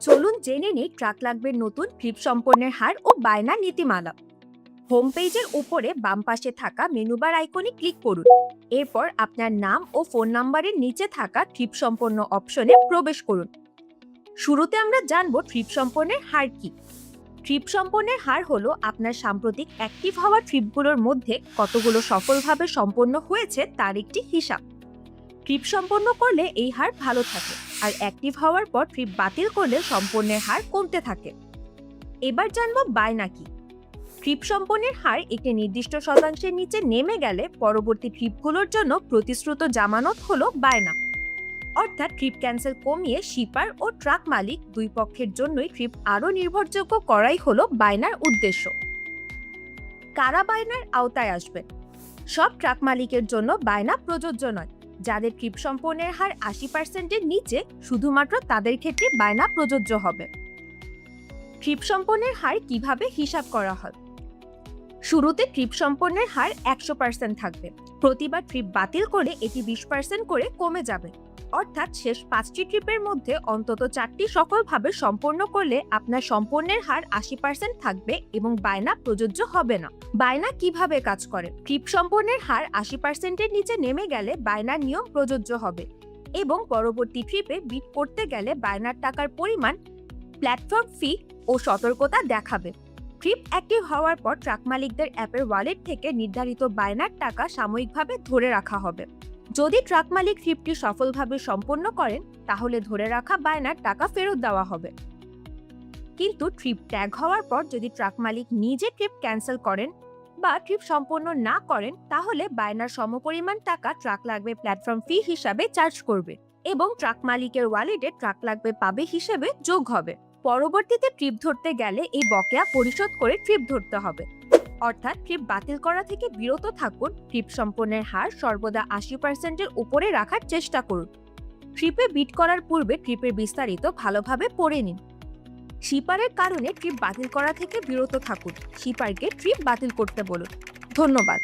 চলুন জেনে নিই ট্রাক লাগবের নতুন ট্রিপ সম্পন্নের হার ও বায়না নীতিমালা। হোম পেজের উপরে বাম পাশে থাকা মেনুবার আইকনে ক্লিক করুন। এরপর আপনার নাম ও ফোন নাম্বারের নিচে থাকা ট্রিপ সম্পন্ন অপশনে প্রবেশ করুন। শুরুতে আমরা জানব ট্রিপ সম্পন্নের হার কি। ট্রিপ সম্পন্নের হার হলো আপনার সাম্প্রতিক অ্যাক্টিভ হওয়া ট্রিপগুলোর মধ্যে কতগুলো সফলভাবে সম্পন্ন হয়েছে তার একটি হিসাব। ট্রিপ সম্পন্ন করলে এই হার ভালো থাকে, আর অ্যাক্টিভ হওয়ার পর ট্রিপ বাতিল করলে সম্পন্নের হার কমতে থাকে। এবার জানবো বায়না কি। ট্রিপ সম্পন্নের হার একটি নির্দিষ্ট শতাংশের নিচে নেমে গেলে পরবর্তী ট্রিপগুলোর জন্য প্রতিশ্রুত জামানত হলো বায়না। অর্থাৎ ট্রিপ ক্যান্সেল কমিয়ে শিপার ও ট্রাক মালিক দুই পক্ষের জন্যই ট্রিপ আরও নির্ভরযোগ্য করাই হলো বায়নার উদ্দেশ্য। কারা বায়নার আওতায় আসবেন? সব ট্রাক মালিকের জন্য বায়না প্রযোজ্য নয়। যাদের ট্রিপ সম্পন্নের হার ৮০%-এর নিচে, শুধুমাত্র তাদের ক্ষেত্রে বায়না প্রযোজ্য হবে। ট্রিপ সম্পন্নের হার কিভাবে হিসাব করা হয়? শুরুতে ট্রিপ সম্পন্নের হার ১০০% থাকবে। প্রতিবার ট্রিপ বাতিল করে এটি ২০% করে কমে যাবে। অর্থাৎ শেষ ৫টি ট্রিপের মধ্যে অন্তত ৪টি সফলভাবে সম্পন্ন করলে আপনার সম্পন্নের হার ৮০% থাকবে এবং বায়না প্রযোজ্য হবে না। বায়না কিভাবে কাজ করে? ট্রিপ সম্পন্নের হার ৮০%-এর নিচে নেমে গেলে বায়নার নিয়ম প্রযোজ্য হবে এবং পরবর্তী ট্রিপে বিট করতে গেলে বায়নার টাকার পরিমাণ, প্ল্যাটফর্ম ফি ও সতর্কতা দেখাবে। ট্রিপ অ্যাক্টিভ হওয়ার পর ট্রাক মালিকদের অ্যাপের ওয়ালেট থেকে নির্ধারিত বায়নার টাকা সাময়িকভাবে ধরে রাখা হবে। যদি ট্রাক মালিক ট্রিপটি সফলভাবে সম্পন্ন করেন, তাহলে ধরে রাখা বায়নার টাকা ফেরত দেওয়া হবে। কিন্তু ট্রিপ ট্যাগ হওয়ার পর যদি ট্রাক মালিক নিজে ট্রিপ ক্যান্সেল করেন বা ট্রিপ সম্পন্ন না করেন, তাহলে বায়নার সমপরিমাণ টাকা ট্রাক লাগবে প্ল্যাটফর্ম ফি হিসাবে চার্জ করবে এবং ট্রাক মালিকের ওয়ালেটে ট্রাক লাগবে পাবে হিসেবে যোগ হবে। পরবর্তীতে ট্রিপ ধরতে গেলে এই বকেয়া পরিশোধ করে ট্রিপ ধরতে হবে। অর্থাৎ ট্রিপ বাতিল করা থেকে বিরত থাকুন। ট্রিপ সম্পন্নের হার সর্বদা ৮০%-এর উপরে রাখার চেষ্টা করুন। ট্রিপে বিট করার পূর্বে ট্রিপের বিস্তারিত ভালোভাবে পড়ে নিন। শিপারের কারণে ট্রিপ বাতিল করা থেকে বিরত থাকুন। শিপারকে ট্রিপ বাতিল করতে বলুন। ধন্যবাদ।